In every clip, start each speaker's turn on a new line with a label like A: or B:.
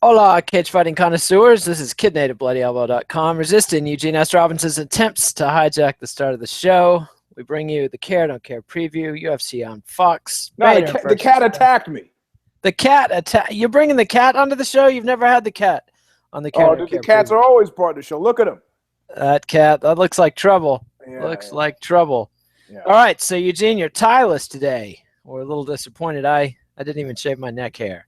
A: Hola, cage fighting connoisseurs. This is KidNativeBloodyElbow.com, resisting Eugene S. Robinson's attempts to hijack the start of the show. We bring you the Care Don't Care preview, UFC on Fox.
B: No, the cat attacked me.
A: The cat attack. You're bringing the cat onto the show? You've never had the cat on the Care Don't Care
B: the cats
A: preview.
B: are always part of the show. Look at him.
A: That cat, that looks like trouble.
B: Yeah,
A: like trouble.
B: Yeah.
A: All right, so Eugene, you're tieless today. We're a little disappointed. I didn't even shave my neck hair.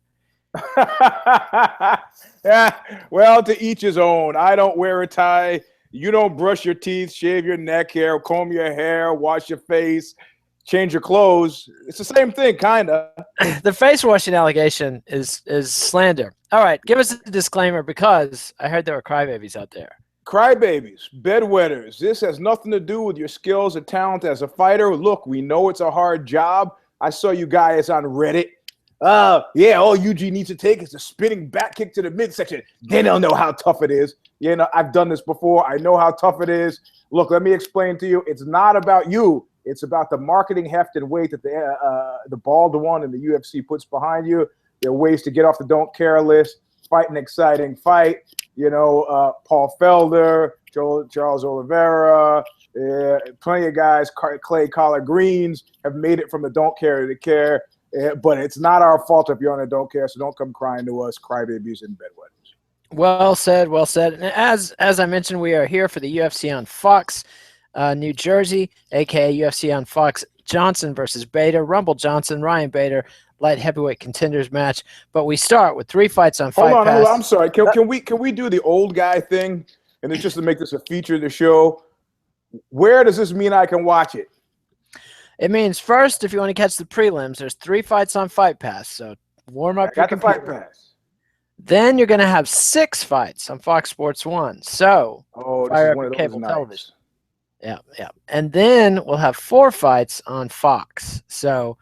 B: Yeah, well, to each his own. I don't wear a tie. You don't brush your teeth, shave your neck hair, comb your hair, wash your face, change your clothes. It's the same thing, kind of.
A: The face washing allegation is slander. All right, give us a disclaimer because I heard there were crybabies out there.
B: Crybabies, bedwetters. This has nothing to do with your skills or talent as a fighter. Look, we know it's a hard job. I saw you guys on Reddit. Yeah, all Eugene needs to take is a spinning back kick to the midsection. They don't know how tough it is. You know, I've done this before. I know how tough it is. Look, let me explain to you. It's not about you. It's about the marketing heft and weight that the bald one in the UFC puts behind you. There are ways to get off the don't care list, fight an exciting fight. You know, Paul Felder, Charles Oliveira, plenty of guys, Clay Collard Greens, have made it from the don't care to the care. But it's not our fault if you're on a don't care, so don't come crying to us, crybabies and bedwetters.
A: Well said, well said. And as I mentioned, we are here for the UFC on Fox, New Jersey, aka UFC on Fox, Johnson versus Bader, Rumble Johnson, Ryan Bader, light heavyweight contenders match. But we start with 3 fights on Fight Pass.
B: Hold on, I'm sorry. Can we do the old guy thing? And it's just to make this a feature of the show. Where does this mean I can watch it?
A: It means first, if you want to catch the prelims, there's 3 fights on Fight Pass. So warm up your computer.
B: Got the Fight Pass.
A: Then you're going to have 6 fights on Fox Sports 1. So
B: fire up your cable television.
A: Yeah. And then we'll have 4 fights on Fox. So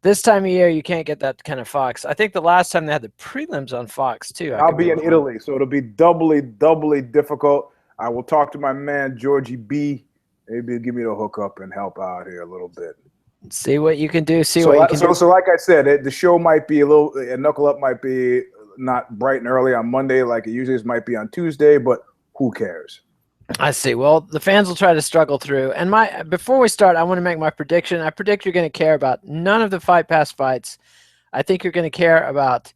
A: this time of year, you can't get that kind of Fox. I think the last time they had the prelims on Fox, too.
B: I'll be in Italy, so it'll be doubly difficult. I will talk to my man, Georgie B. Maybe give me the hookup and help out here a little bit.
A: See what you can do. So
B: like I said, the show might be Knuckle Up might be not bright and early on Monday like it usually is, might be on Tuesday, but who cares?
A: I see. Well, the fans will try to struggle through. And before we start, I want to make my prediction. I predict you're going to care about none of the Fight Pass fights. I think you're going to care about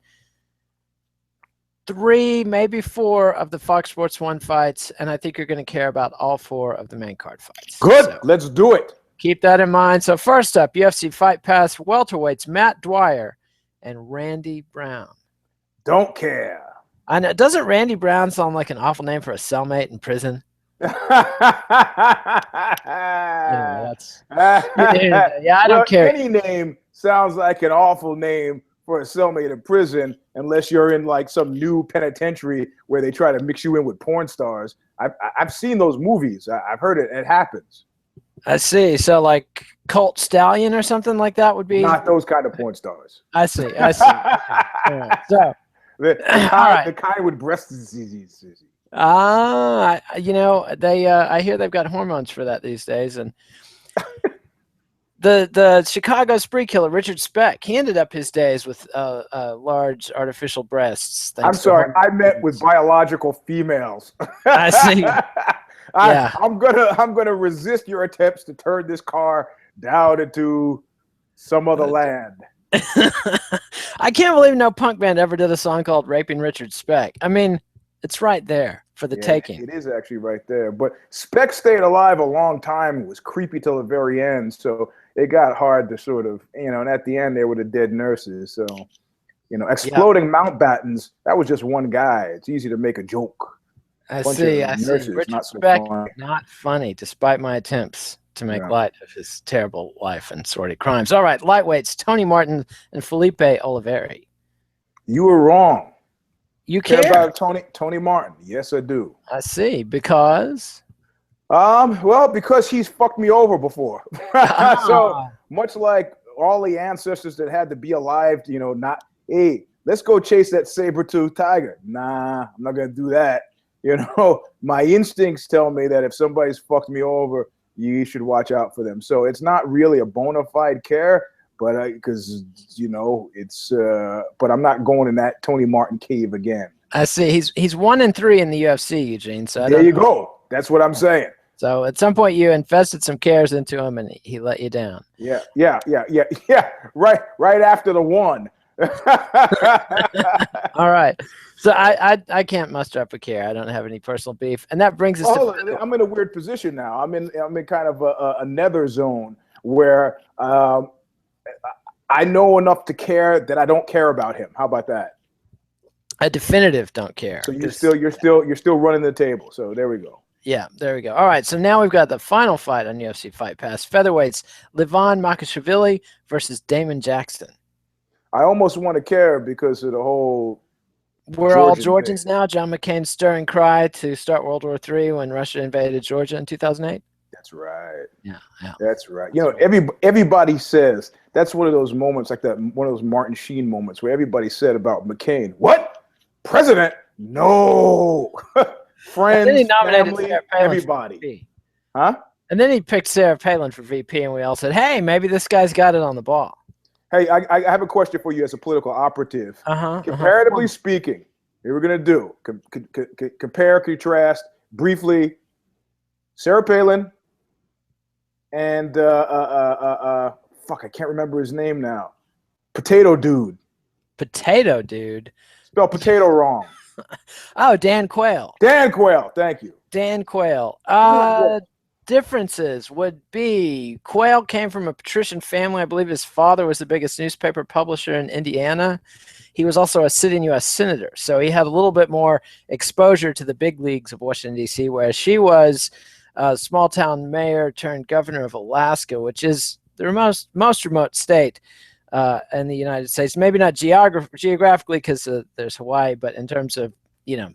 A: 3, maybe 4 of the Fox Sports 1 fights, and I think you're going to care about all 4 of the main card fights.
B: Good. So let's do it.
A: Keep that in mind. So first up, UFC Fight Pass welterweights Matt Dwyer and Randy Brown.
B: Don't care.
A: I know. Doesn't Randy Brown sound like an awful name for a cellmate in prison?
B: I
A: don't care.
B: Any name sounds like an awful name for a cellmate in prison, unless you're in like some new penitentiary where they try to mix you in with porn stars. I've seen those movies. I've heard it. It happens.
A: I see. So like Colt Stallion or something like that would be
B: not those kind of porn stars.
A: I see. Okay. Right. So
B: the kind with breast disease.
A: You know, I hear they've got hormones for that these days, and the Chicago spree killer Richard Speck, he ended up his days with large artificial breasts.
B: I'm sorry, I met with biological females.
A: I see.
B: I'm gonna resist your attempts to turn this car down into some other land.
A: I can't believe no punk band ever did a song called "Raping Richard Speck." I mean, it's right there for the taking.
B: It is actually right there. But Speck stayed alive a long time. It was creepy till the very end. So it got hard to sort of, and at the end, they were the dead nurses. So, exploding Mountbattens, that was just one guy. It's easy to make a joke.
A: I see. Richard
B: not so
A: Speck,
B: funny.
A: not funny, despite my attempts to make light of his terrible life and sordid crimes. All right, lightweights, Tony Martin and Felipe Oliveira.
B: You were wrong.
A: You care
B: about Tony Martin? Yes, I do.
A: I see. Because?
B: Well, because he's fucked me over before. So much like all the ancestors that had to be alive, hey, let's go chase that saber-toothed tiger. Nah, I'm not gonna do that. My instincts tell me that if somebody's fucked me over, you should watch out for them. So it's not really a bona fide care. but because it's but I'm not going in that Tony Martin cave again.
A: I see. He's 1-3 in the UFC, Eugene. So
B: there you go. That's what I'm saying.
A: So at some point you invested some cares into him and he let you down.
B: Yeah. Right after the one.
A: All right. So I can't muster up a care. I don't have any personal beef, and that brings us to.
B: I'm in a weird position now. I'm in kind of a nether zone where I know enough to care that I don't care about him. How about that?
A: A definitive don't care.
B: So you're still running the table. So there we go.
A: Yeah, there we go. All right, so now we've got the final fight on UFC Fight Pass. Featherweights, Levan Makashvili versus Damon Jackson.
B: I almost want to care because of the whole
A: We're all Georgians now. John McCain's stirring cry to start World War III when Russia invaded Georgia in 2008.
B: That's right.
A: Yeah.
B: That's right. Everybody says that's one of those moments, like one of those Martin Sheen moments where everybody said about McCain, "What? President? No." Friends, family, everybody. Huh?
A: And then he picked Sarah Palin for VP, and we all said, "Hey, maybe this guy's got it on the ball."
B: Hey, I have a question for you as a political operative. Comparatively speaking, here we're gonna do compare, contrast briefly. Sarah Palin and fuck, I can't remember his name now. Potato Dude.
A: Potato Dude.
B: Spelled potato wrong.
A: Oh, Dan Quayle.
B: Dan Quayle, thank you.
A: Dan Quayle. Differences would be Quayle came from a patrician family. I believe his father was the biggest newspaper publisher in Indiana. He was also a sitting U.S. senator, so he had a little bit more exposure to the big leagues of Washington, D.C., whereas she was a small-town mayor turned governor of Alaska, which is the most remote state in the United States. Maybe not geographically because there's Hawaii, but in terms of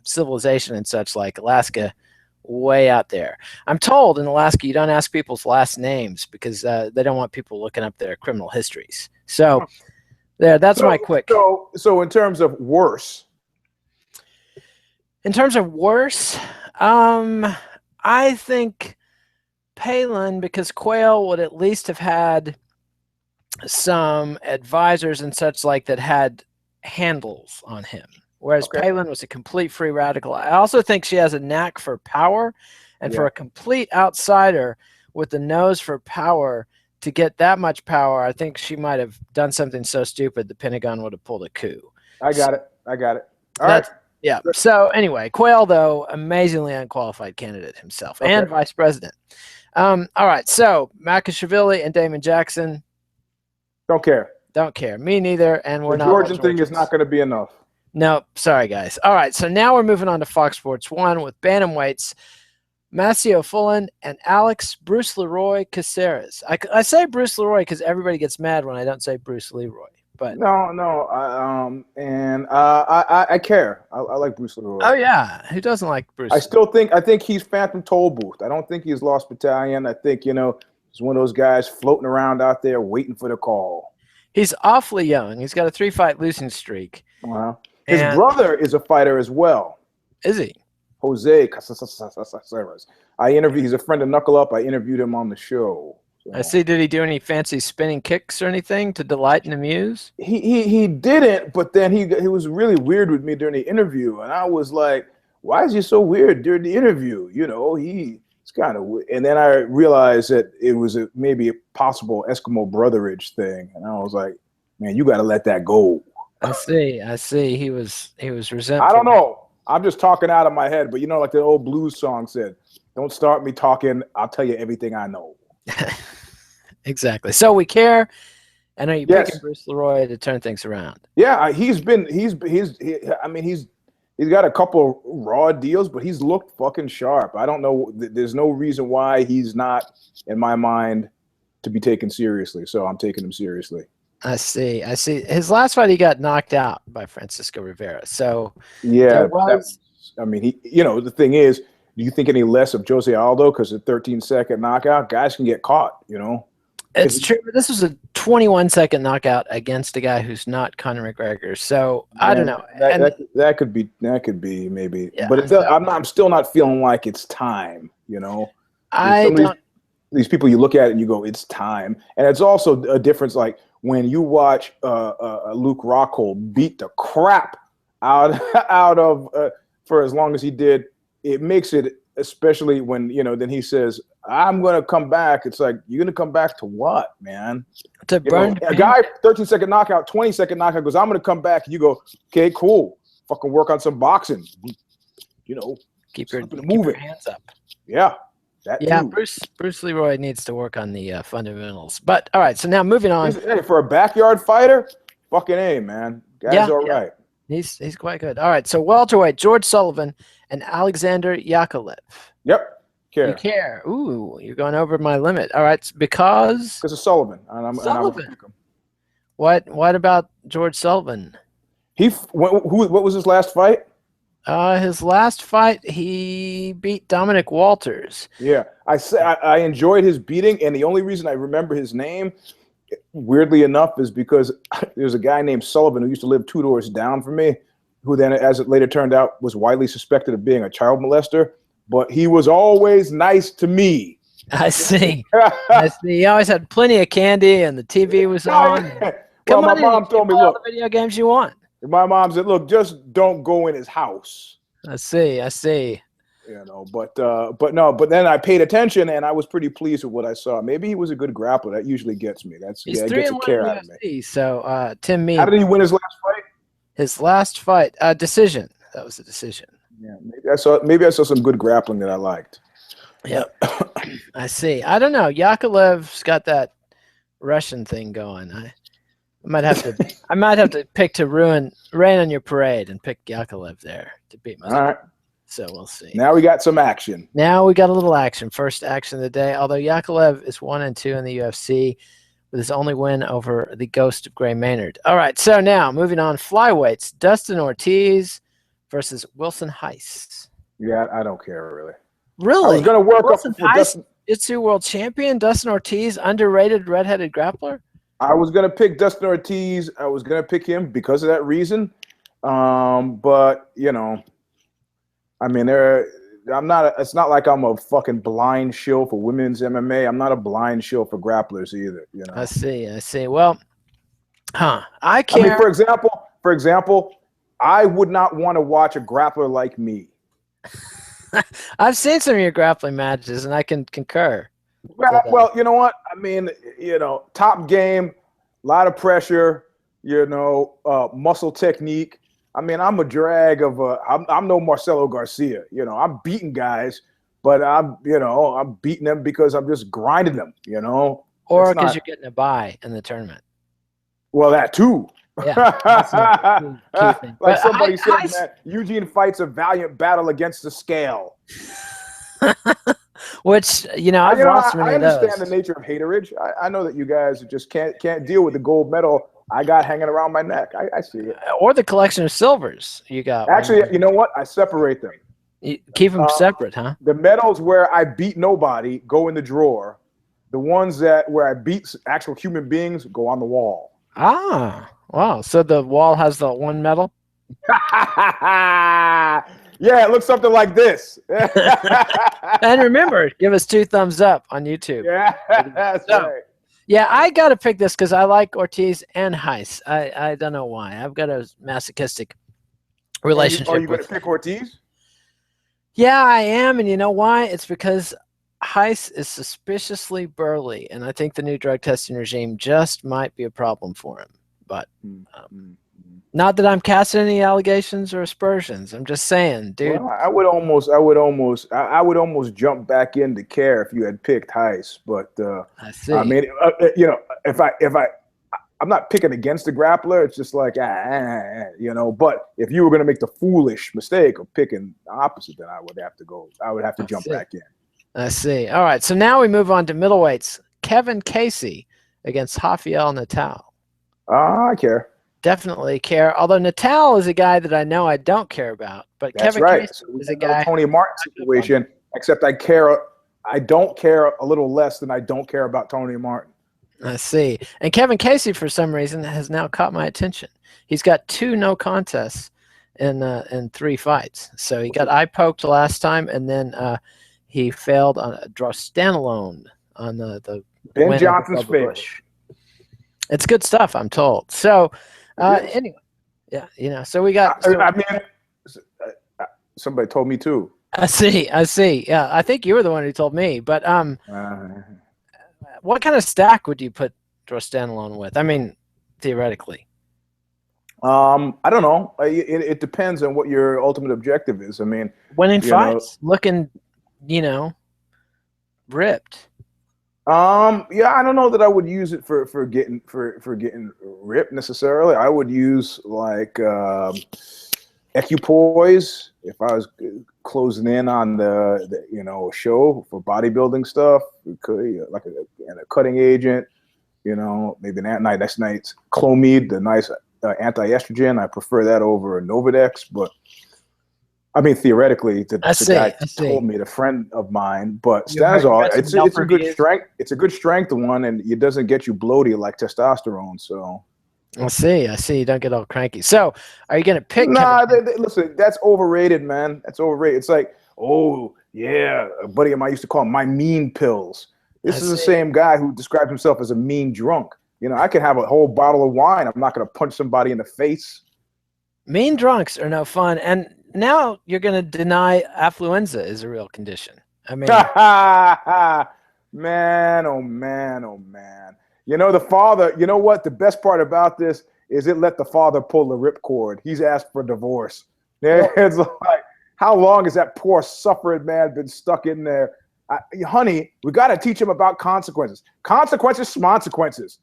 A: civilization and such, like Alaska, way out there. I'm told in Alaska you don't ask people's last names because they don't want people looking up their criminal histories. So that's my quick.
B: So in terms of worse.
A: In terms of worse, I think Palin, because Quayle would at least have had some advisors and such like that had handles on him. Whereas Palin was a complete free radical. I also think she has a knack for power, and for a complete outsider with the nose for power to get that much power, I think she might have done something so stupid the Pentagon would have pulled a coup.
B: I got it. All right.
A: Yeah. So anyway, Quayle, though, amazingly unqualified candidate himself and vice president. All right. So Makashvili and Damon Jackson.
B: Don't care.
A: Don't care. Me neither. And we're not.
B: The Georgian thing is not going to be enough.
A: No, sorry, guys. All right, so now we're moving on to Fox Sports 1 with bantamweights, Macio Fullen and Alex Bruce Leroy Caceres. I say Bruce Leroy because everybody gets mad when I don't say Bruce Leroy. But
B: no, I care. I like Bruce Leroy.
A: Oh yeah, who doesn't like Bruce?
B: I think he's Phantom Toll Booth. I don't think he's Lost Battalion. I think he's one of those guys floating around out there waiting for the call.
A: He's awfully young. He's got a 3-fight losing streak.
B: Wow. His brother is a fighter as well.
A: Is he?
B: Jose Caceres. He's a friend of Knuckle Up. I interviewed him on the show. So.
A: I see. Did he do any fancy spinning kicks or anything to delight and amuse?
B: He didn't, but then he was really weird with me during the interview, and I was like, "Why is he so weird during the interview?" He's kind of weird. And then I realized that it was maybe a possible Eskimo brotherage thing, and I was like, "Man, you got to let that go."
A: I see. He was resentful.
B: I don't know. I'm just talking out of my head, but like the old blues song said, "Don't start me talking. I'll tell you everything I know."
A: Exactly. So we care. And are you picking Bruce Leroy to turn things around?
B: Yeah, he's got a couple raw deals, but he's looked fucking sharp. I don't know. There's no reason why he's not, in my mind, to be taken seriously. So I'm taking him seriously.
A: I see. His last fight, he got knocked out by Francisco Rivera. So
B: the thing is, do you think any less of Jose Aldo because a 13-second knockout? Guys can get caught.
A: It's true. But this was a 21-second knockout against a guy who's not Conor McGregor. So I don't know.
B: That could be maybe. Yeah, but I'm still not feeling like it's time. These people you look at it and you go, it's time. And it's also a difference. Like when you watch Luke Rockhold beat the crap out of for as long as he did, it makes it, especially when, then he says, I'm going to come back. It's like, you're going to come back to what, man?
A: To burn
B: a guy, 13-second knockout, 20-second knockout goes, I'm going to come back. And you go, okay, cool. Fucking work on some boxing.
A: Keep your hands up.
B: Yeah.
A: Too. Bruce Leroy needs to work on the fundamentals. But all right, so now moving on.
B: Hey, for a backyard fighter, fucking A, man. Guy's all right.
A: He's quite good. All right, so welterweight George Sullivan and Alexander Yakovlev.
B: Yep.
A: You care. Ooh, you're going over my limit. All right, because
B: of Sullivan.
A: Sullivan. What about George Sullivan?
B: What was his last fight?
A: His last fight, he beat Dominic Walters.
B: Yeah, I enjoyed his beating, and the only reason I remember his name, weirdly enough, is because there's a guy named Sullivan who used to live 2 doors down from me, who then, as it later turned out, was widely suspected of being a child molester. But he was always nice to me.
A: I see. I see. He always had plenty of candy, and the TV was on.
B: Well, my mom told me, look,
A: all the video games you want.
B: My mom said, look, just don't go in his house.
A: I see.
B: But then I paid attention, and I was pretty pleased with what I saw. Maybe he was a good grappler. That usually gets me. He's 3-1 out of me.
A: So Tim Mead.
B: How did he win his last fight?
A: His last fight, decision. That was a decision.
B: Yeah, maybe I saw some good grappling that I liked.
A: Yeah, I see. I don't know. Yakovlev's got that Russian thing going. I might have to pick to rain on your parade and pick Yakovlev there to beat myself.
B: All right.
A: So we'll see.
B: Now we got some action.
A: Now we got a little action. First action of the day. Although Yakovlev is 1-2 in the UFC, with his only win over the ghost of Gray Maynard. All right. So now moving on, flyweights: Dustin Ortiz versus Wilson Heiss.
B: Yeah, I don't care really.
A: Really?
B: I was going to work
A: Wilson
B: up for
A: Heiss,
B: Dustin.
A: Jiu-Jitsu world champion Dustin Ortiz, underrated redheaded grappler.
B: I was going to pick Dustin Ortiz. I was going to pick him because of that reason. But I mean, it's not like I'm a fucking blind shill for women's MMA. I'm not a blind shill for grapplers either.
A: I see. Well, I care.
B: I mean, for example, I would not want to watch a grappler like me.
A: I've seen some of your grappling matches, and I can concur.
B: Well, you know what? I mean, top game, a lot of pressure, muscle technique. I mean, I'm a drag of I'm no Marcelo Garcia. I'm beating guys, but I'm beating them because I'm just grinding them,
A: Or because you're getting a bye in the tournament.
B: Well, that too.
A: Yeah,
B: like somebody said, man, Eugene fights a valiant battle against the scale.
A: Which, I've lost many of those.
B: I understand the nature of haterage. I know that you guys just can't deal with the gold medal I got hanging around my neck. I see it.
A: Or the collection of silvers you got.
B: Actually, you know what? I separate them.
A: You keep them separate, huh?
B: The medals where I beat nobody go in the drawer. The ones where I beat actual human beings go on the wall.
A: Ah, wow. So the wall has the one medal?
B: Yeah, it looks something like this.
A: And remember, give us 2 thumbs up on YouTube.
B: Yeah, that's right.
A: Yeah, I got to pick this because I like Ortiz and Heiss. I don't know why. I've got a masochistic relationship.
B: Are you going to pick Ortiz?
A: Yeah, I am. And you know why? It's because Heiss is suspiciously burly, and I think the new drug testing regime just might be a problem for him. But not that I'm casting any allegations or aspersions. I'm just saying, dude.
B: Well, I would almost jump back in to care if you had picked Heiss, but
A: I see.
B: I mean, I'm not picking against the grappler. It's just like, But if you were going to make the foolish mistake of picking the opposite, then I would have to go. I would have to jump back in.
A: I see. All right. So now we move on to middleweights. Kevin Casey against Javiel Natal.
B: I care.
A: Definitely care. Although Natal is a guy that I know I don't care about, but
B: That's
A: Kevin
B: right.
A: Casey is a guy.
B: Tony Martin situation, except I don't care a little less than I don't care about Tony Martin.
A: I see. And Kevin Casey, for some reason, has now caught my attention. He's got 2 no contests in 3 fights. So he got eye poked last time, and then he failed on a draw standalone on the
B: Ben Johnson's favorite.
A: It's good stuff, I'm told. So,
B: It is.
A: anyway, yeah, you know. So we got.
B: I mean, somebody told me too.
A: I see. I see. Yeah, I think you were the one who told me. But
B: Uh,
A: what kind of stack would you put Drostanolone with? I mean, theoretically.
B: I don't know. It depends on what your ultimate objective is. I mean,
A: Winning
B: you know,
A: fights, looking, you know, ripped.
B: yeah, I don't know that I would use it for getting getting ripped necessarily. I would use like equipoise if I was closing in on the you know show for bodybuilding stuff. It could, like a cutting agent, you know, maybe next night's Clomid, the nice anti-estrogen. I prefer that over Novadex, but I mean, theoretically, the guy told me, the friend of mine, but Stanozol, it's a good strength. It's a good strength one, and it doesn't get you bloated like testosterone. So,
A: I see. You don't get all cranky. So, are you going to pick?
B: Nah, listen, that's overrated, man. That's overrated. It's like, oh yeah, a buddy of mine used to call them my mean pills. This is the same guy who describes himself as a mean drunk. You know, I could have a whole bottle of wine. I'm not going to punch somebody in the face.
A: Mean drunks are no fun, and now you're going to deny affluenza is a real condition. I mean,
B: man, oh man, oh man. You know, the father, you know what? The best part about this is it let the father pull the ripcord. He's asked for divorce. It's like, how long has that poor suffering man been stuck in there? Honey, we got to teach him about consequences. Consequences, smonsequences.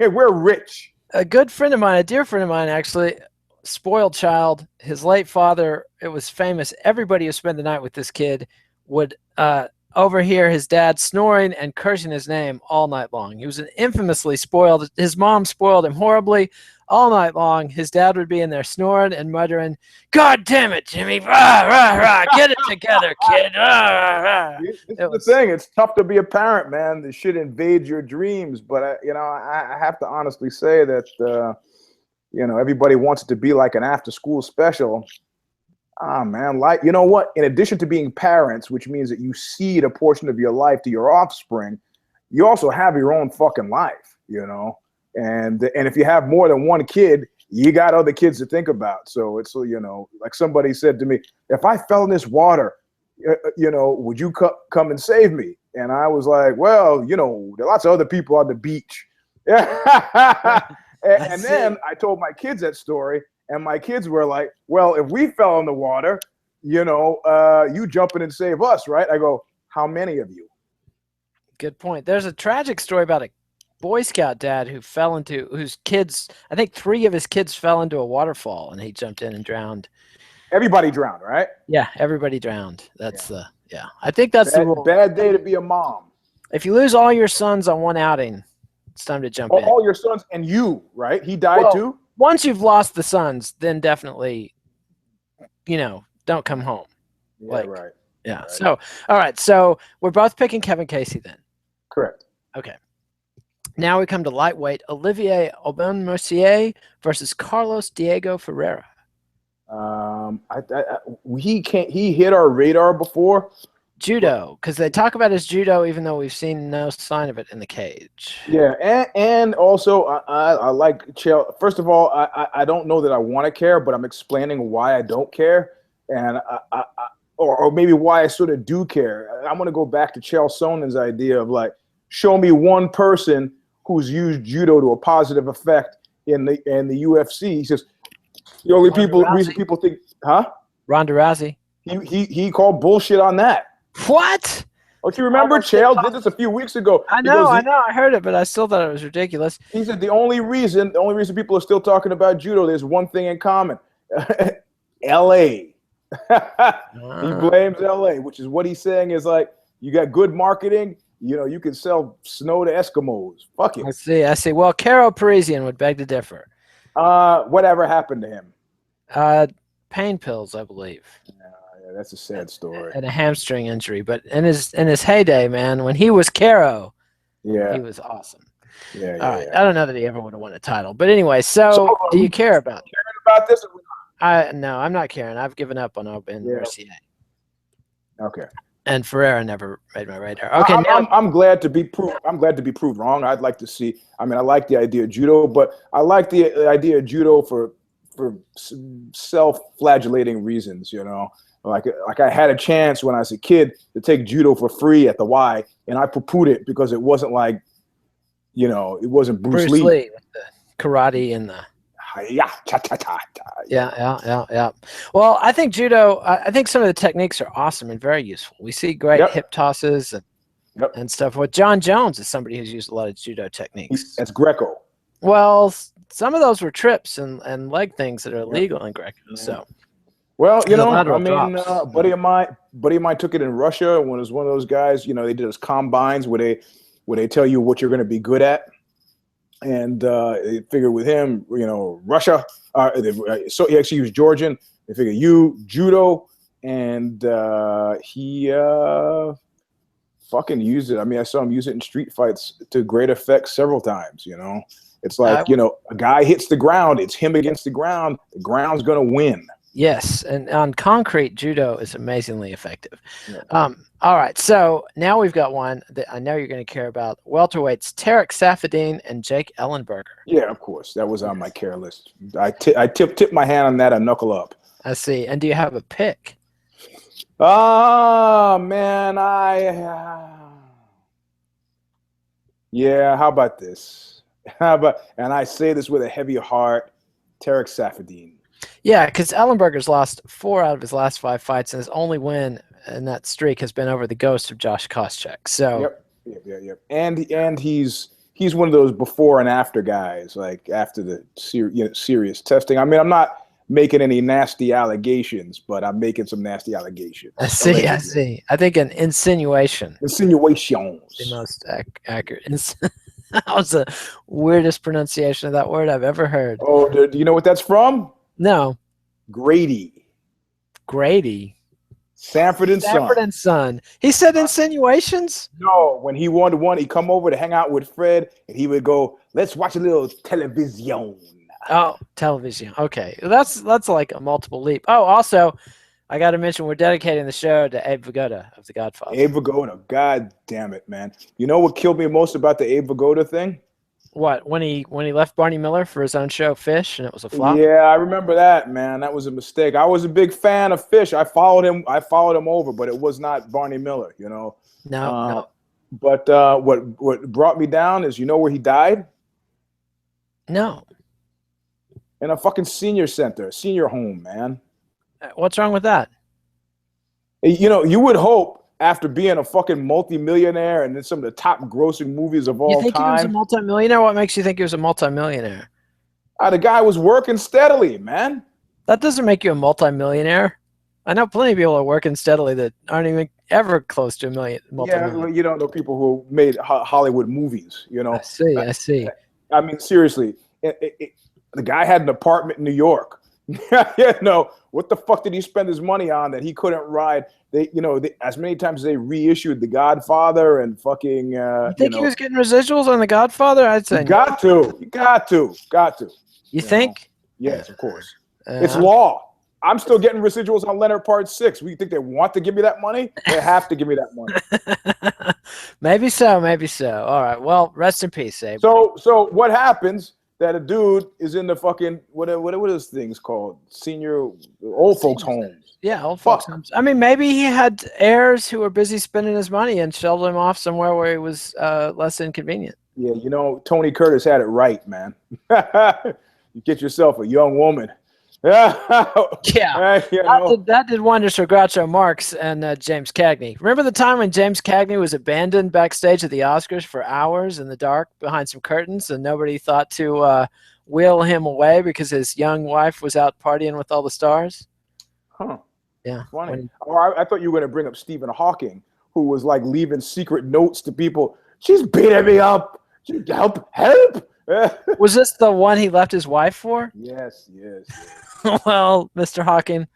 B: We're rich.
A: A good friend of mine, a dear friend of mine, actually, spoiled child, his late father, it was famous. Everybody who spent the night with this kid would overhear his dad snoring and cursing his name all night long. He was infamously spoiled. His mom spoiled him horribly all night long. His dad would be in there snoring and muttering, "God damn it, Jimmy, rah, rah, rah. Get it together, kid." Rah, rah, rah.
B: This is the thing. It's tough to be a parent, man. This shit invades your dreams. But, you know, I have to honestly say that, you know, everybody wants it to be like an after-school special. Ah, man, like, you know what? In addition to being parents, which means that you cede a portion of your life to your offspring, you also have your own fucking life, you know? And if you have more than one kid, you got other kids to think about. So it's, you know, like somebody said to me, if I fell in this water, you know, would you come and save me? And I was like, well, you know, there are lots of other people on the beach. And then I told my kids that story. And my kids were like, well, if we fell in the water, you know, you jump in and save us, right? I go, how many of you?
A: Good point. There's a tragic story about a Boy Scout dad who fell into, whose kids, I think 3 of his kids fell into a waterfall and he jumped in and drowned.
B: Everybody drowned, right?
A: Yeah, everybody drowned. That's I think that's the rule.
B: Bad day to be a mom.
A: If you lose all your sons on one outing, it's time to jump in.
B: All your sons and you, right? He died too?
A: Once you've lost the sons, then definitely, you know, don't come home.
B: Yeah, like, right.
A: Yeah. Right. So, all right. So we're both picking Kevin Casey then.
B: Correct.
A: Okay. Now we come to lightweight. Olivier Aubin Mercier versus Carlos Diego Ferreira.
B: He hit our radar before.
A: Judo, because they talk about his judo, even though we've seen no sign of it in the cage.
B: Yeah, and also I like Chael. First of all, I don't know that I want to care, but I'm explaining why I don't care, and or maybe why I sort of do care. I'm gonna go back to Chael Sonnen's idea of like, show me one person who's used judo to a positive effect in the UFC. He says the only reason people think, huh?
A: Ronda Rousey.
B: He called bullshit on that.
A: What?
B: Don't you remember? Chael did this a few weeks ago.
A: I know. I heard it, but I still thought it was ridiculous.
B: He said the only reason people are still talking about judo, there's one thing in common. L.A. He blames L.A., which is what he's saying is like, you got good marketing, you know, you can sell snow to Eskimos. Fuck it.
A: I see. Well, Caro Parisian would beg to differ.
B: Whatever happened to him?
A: Pain pills, I believe.
B: Yeah, that's a sad story.
A: And a hamstring injury, but in his heyday, man, when he was Caro, he was awesome.
B: Yeah.
A: All right. I don't know that he ever would have won a title, but anyway. So do you care about
B: this?
A: No, I'm not caring. I've given up on Aubin Mercier.
B: Okay.
A: And Ferreira never made my radar. Okay,
B: I'm glad to be proved. I'm glad to be proved wrong. I'd like to see. I mean, I like the idea of judo, but I like the idea of judo for self-flagellating reasons. Like I had a chance when I was a kid to take judo for free at the Y, and I poo-pooed it because it wasn't like, it wasn't Bruce Lee
A: with the karate and the.
B: Yeah.
A: Well, I think judo. I think some of the techniques are awesome and very useful. We see great hip tosses and stuff. With John Jones is somebody who's used a lot of judo techniques.
B: That's Greco.
A: Well, some of those were trips and leg things that are illegal in Greco. So.
B: Well, buddy of mine took it in Russia when it was one of those guys. They did those combines where they tell you what you're going to be good at. And they figured with him, Russia. So he actually was Georgian. They figured judo, and he fucking used it. I mean, I saw him use it in street fights to great effect several times. It's like a guy hits the ground, it's him against the ground. The ground's gonna win.
A: Yes, and on concrete, judo is amazingly effective. Yeah. All right, so now we've got one that I know you're going to care about. Welterweights, Tarek Safadine and Jake Ellenberger.
B: Yeah, of course. That was on my care list. I tipped my hand on that a knuckle up.
A: I see. And do you have a pick?
B: Oh, man. Yeah, how about this? And I say this with a heavy heart, Tarek Safadine.
A: Yeah, because Ellenberger's lost 4 out of his last 5 fights, and his only win in that streak has been over the ghost of Josh Koscheck. So
B: Yep. And he's one of those before and after guys, like after the serious testing. I mean, I'm not making any nasty allegations, but I'm making some nasty allegations.
A: I see. I think an insinuation.
B: Insinuations.
A: The most accurate. That was the weirdest pronunciation of that word I've ever heard.
B: Oh, do you know what that's from?
A: No.
B: Grady. Sanford and
A: Son. He said insinuations?
B: No, when he won, he'd come over to hang out with Fred, and he would go, "Let's watch a little television."
A: Oh, television. Okay. That's like a multiple leap. Oh, also, I got to mention we're dedicating the show to Abe Vigoda of The Godfather.
B: Abe Vigoda. God damn it, man. You know what killed me most about the Abe Vigoda thing?
A: What, when he left Barney Miller for his own show, Fish, and it was a flop?
B: Yeah, I remember that, man. That was a mistake. I was a big fan of Fish. I followed him over, but it was not Barney Miller,
A: No.
B: But what brought me down is, where he died?
A: No.
B: In a fucking senior home, man.
A: What's wrong with that?
B: You would hope, after being a fucking multimillionaire and in some of the top grossing movies of all time.
A: You think he was a multimillionaire? What makes you think he was a multimillionaire?
B: The guy was working steadily, man.
A: That doesn't make you a multimillionaire. I know plenty of people are working steadily that aren't even ever close to a million.
B: Yeah, you don't know people who made Hollywood movies,
A: I see.
B: I mean, seriously, the guy had an apartment in New York. What the fuck did he spend his money on that he couldn't ride? As many times as they reissued The Godfather and fucking.
A: You think he was getting residuals on The Godfather? I'd say
B: you got to.
A: You think?
B: Yes, of course. It's law. I'm still getting residuals on Leonard Part 6. We think they want to give me that money? They have to give me that money.
A: Maybe so. All right. Well, rest in peace, Abe.
B: So what happens? That a dude is in the fucking what are those things called? Old folks homes.
A: Yeah, old folks homes. I mean, maybe he had heirs who were busy spending his money and shelved him off somewhere where he was less inconvenient.
B: Yeah, Tony Curtis had it right, man. You get yourself a young woman.
A: Yeah, that did wonders for Groucho Marx and James Cagney. Remember the time when James Cagney was abandoned backstage at the Oscars for hours in the dark behind some curtains, and nobody thought to wheel him away because his young wife was out partying with all the stars?
B: Huh.
A: Yeah.
B: Funny. I thought you were going to bring up Stephen Hawking, who was like leaving secret notes to people. She's beating me up. Help.
A: Was this the one he left his wife for?
B: Yes.
A: Well, Mr. Hawking,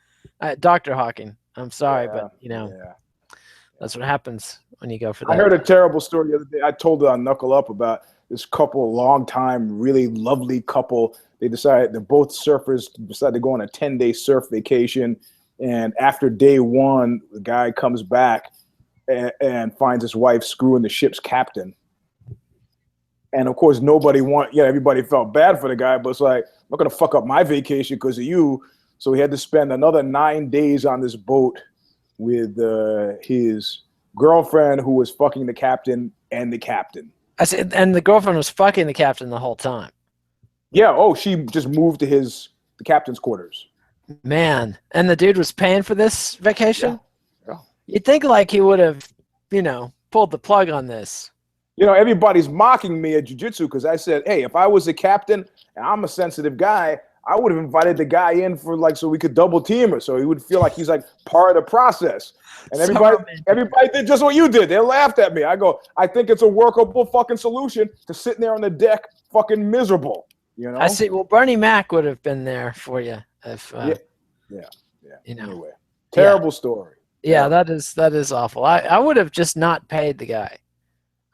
A: Dr. Hawking, I'm sorry, but that's what happens when you go for that.
B: I heard a terrible story the other day. I told it on Knuckle Up about this couple, long time, really lovely couple. They're both surfers, decided to go on a 10-day surf vacation. And after day one, the guy comes back and finds his wife screwing the ship's captain. And of course, everybody felt bad for the guy, but it's like, I'm not gonna fuck up my vacation because of you. So he had to spend another 9 days on this boat with his girlfriend, who was fucking the captain and the captain.
A: I said, and the girlfriend was fucking the captain the whole time.
B: Yeah. Oh, she just moved to the captain's quarters.
A: Man, and the dude was paying for this vacation?
B: Yeah.
A: You'd think like he would have, pulled the plug on this.
B: Everybody's mocking me at jiu-jitsu because I said, hey, if I was a captain and I'm a sensitive guy, I would have invited the guy in so we could double team her, so he would feel like he's like part of the process. And everybody did just what you did. They laughed at me. I go, I think it's a workable fucking solution to sitting there on the deck fucking miserable.
A: I see. Well, Bernie Mac would have been there for you if
B: yeah.
A: Anyway,
B: terrible story.
A: Yeah, that is awful. I would have just not paid the guy.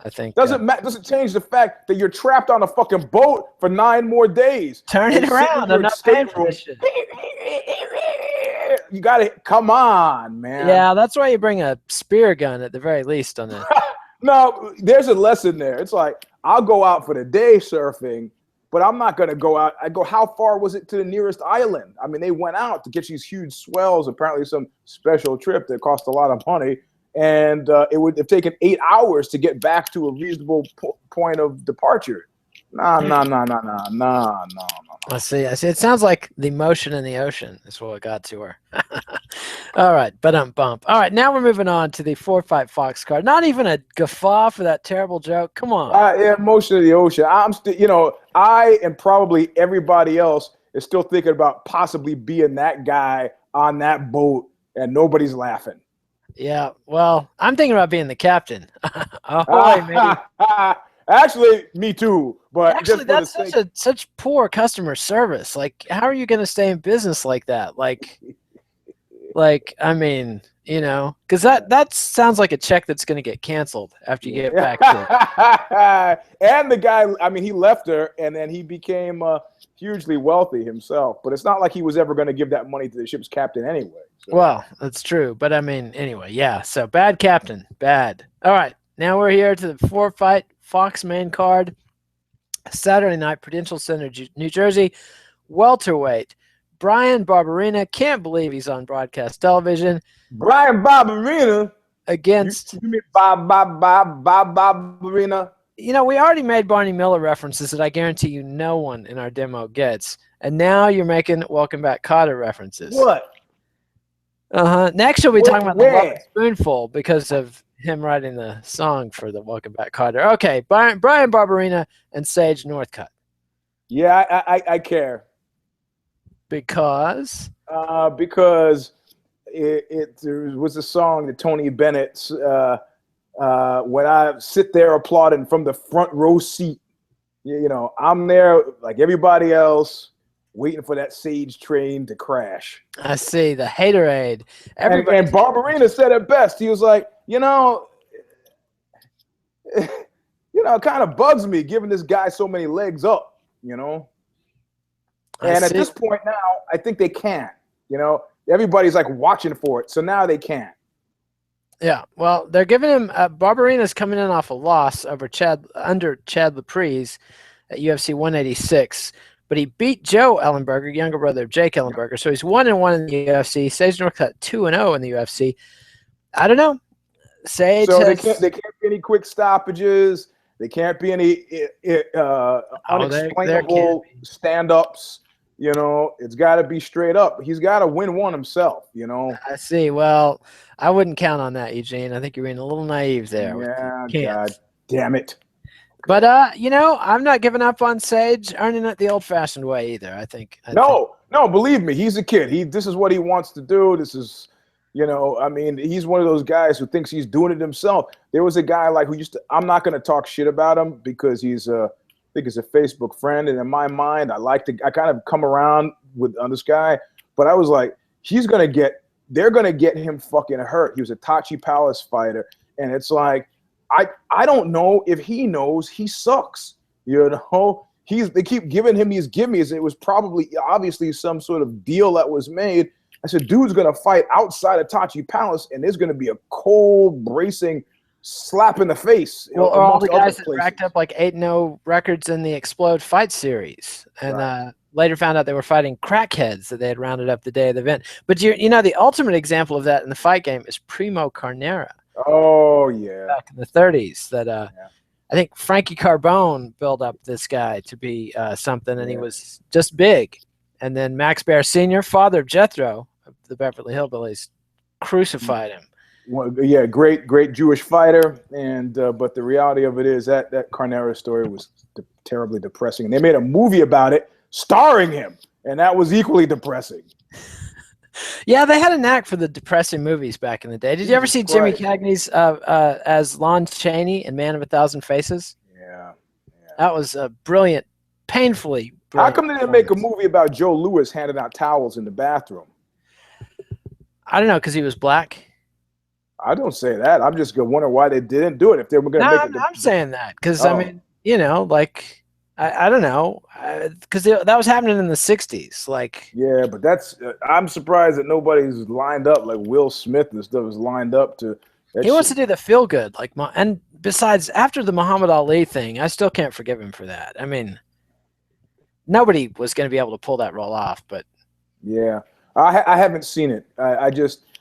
A: I think
B: doesn't change the fact that you're trapped on a fucking boat for 9 more days.
A: Turn it around. I'm not paying for this shit.
B: You gotta come on, man.
A: Yeah, that's why you bring a spear gun at the very least on it.
B: No, there's a lesson there. It's like, I'll go out for the day surfing, but I'm not gonna go out. I go, how far was it to the nearest island? I mean, they went out to get these huge swells, apparently some special trip that cost a lot of money. And it would have taken 8 hours to get back to a reasonable point of departure. No.
A: I see. It sounds like the motion in the ocean is what got to her. All right, bump. All right, now we're moving on to the 4-Fight Fox card. Not even a guffaw for that terrible joke. Come on.
B: Yeah, motion of the ocean. I'm still, I and probably everybody else is still thinking about possibly being that guy on that boat, and nobody's laughing.
A: Yeah, well, I'm thinking about being the captain. Ahoy, maybe.
B: Actually, me too. But
A: actually, that's such poor customer service. Like, how are you going to stay in business like that? Like, I mean, because that sounds like a check that's going to get canceled after you get back to it.
B: And the guy, I mean, he left her, and then he became hugely wealthy himself. But it's not like he was ever going to give that money to the ship's captain anyway. So.
A: Well, that's true. But, I mean, anyway, yeah. So, bad captain. Bad. All right. Now we're here to the 4-Fight Fox main card. Saturday night, Prudential Center, New Jersey. Welterweight. Brian Barberena. Can't believe he's on broadcast television.
B: Brian Barberena?
A: Against...
B: You mean Barberena?
A: We already made Barney Miller references that I guarantee you no one in our demo gets. And now you're making Welcome Back Kotter references.
B: What?
A: Next, you'll be talking about the Loving Spoonful because of him writing the song for the Welcome Back Kotter. Okay, Brian Barberena and Sage Northcutt.
B: Yeah, I care.
A: Because?
B: Because there was a song that Tony Bennett's when I sit there applauding from the front row seat. I'm there like everybody else, waiting for that Sage train to crash.
A: I see, the haterade.
B: And Barberena said it best. He was like, it kind of bugs me giving this guy so many legs up, And at this point now, I think they can't, Everybody's like watching for it, so now they can't.
A: Yeah, well, they're giving him Barberena's coming in off a loss under Chad Laprise at UFC 186, but he beat Joe Ellenberger, younger brother of Jake Ellenberger, so he's 1-1 in the UFC. Sage Northcutt 2-0 in the UFC. I don't know. Sage
B: they can't be any quick stoppages. They can't be any unexplainable stand-ups. It's got to be straight up. He's got to win one himself,
A: I see. Well, I wouldn't count on that, Eugene. I think you're being a little naive there.
B: Yeah, God damn it.
A: But, I'm not giving up on Sage earning it the old-fashioned way either, I think.
B: No, believe me, he's a kid. This is what he wants to do. This is, he's one of those guys who thinks he's doing it himself. There was a guy who I'm not going to talk shit about him because I think he's a Facebook friend, and in my mind, I kind of come around on this guy, but I was like, they're gonna get him fucking hurt. He was a Tachi Palace fighter, and it's like, I don't know if he knows he sucks. They keep giving him these gimmies. It was probably obviously some sort of deal that was made. I I said, dude's going to fight outside of Tachi Palace, and there's going to be a cold, bracing slap in the face.
A: Well, all the guys that racked up like 8-0 records in the Explode Fight series, and later found out they were fighting crackheads that they had rounded up the day of the event. But you know, the ultimate example of that in the fight game is Primo Carnera.
B: Oh yeah,
A: back in the 30s. That I think Frankie Carbone built up this guy to be something, and he was just big. And then Max Baer Sr., father of Jethro of the Beverly Hillbillies, crucified him.
B: Well, yeah, great Jewish fighter, and but the reality of it is that Carnera story was terribly depressing, and they made a movie about it starring him, and that was equally depressing.
A: Yeah, they had a knack for the depressing movies back in the day. Did you ever see Jimmy Cagney's as Lon Chaney in Man of a Thousand Faces?
B: Yeah.
A: That was a brilliant, painfully brilliant.
B: How come they didn't make a movie about Joe Louis handing out towels in the bathroom?
A: I don't know, because he was black.
B: I don't say that. I'm just gonna wonder why they didn't do it if they were gonna make it.
A: I'm saying that because I mean, you know, like I don't know, because that was happening in the '60s. Like,
B: yeah, but that's I'm surprised that nobody's lined up like Will Smith and stuff is lined up to.
A: He wants to do the feel good, like, and besides, after the Muhammad Ali thing, I still can't forgive him for that. I mean, nobody was going to be able to pull that role off, but yeah,
B: I haven't seen it.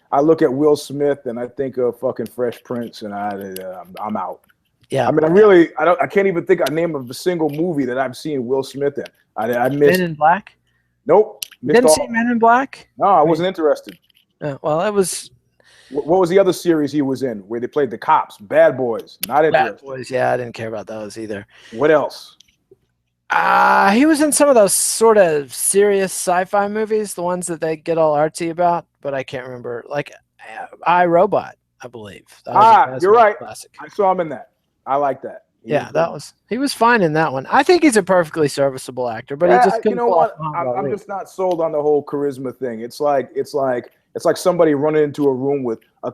B: I look at Will Smith and I think of fucking Fresh Prince, and I'm out.
A: Yeah,
B: I mean, I can't even think a name of a single movie that I've seen Will Smith in. I missed
A: Men in Black.
B: Nope,
A: didn't see Men in Black.
B: No, I wasn't interested.
A: Well, it was.
B: What was the other series he was in where they played the cops? Bad Boys. Not interested.
A: Bad Boys. Yeah, I didn't care about those either.
B: What else?
A: He was in some of those sort of serious sci-fi movies, the ones that they get all artsy about, but I can't remember. Like I, Robot, I believe.
B: You're right. Classic. I saw him in that. I like that.
A: He was fine in that one. I think he's a perfectly serviceable actor, but he just couldn't.
B: You know what? I'm just not sold on the whole charisma thing. It's like somebody running into a room with a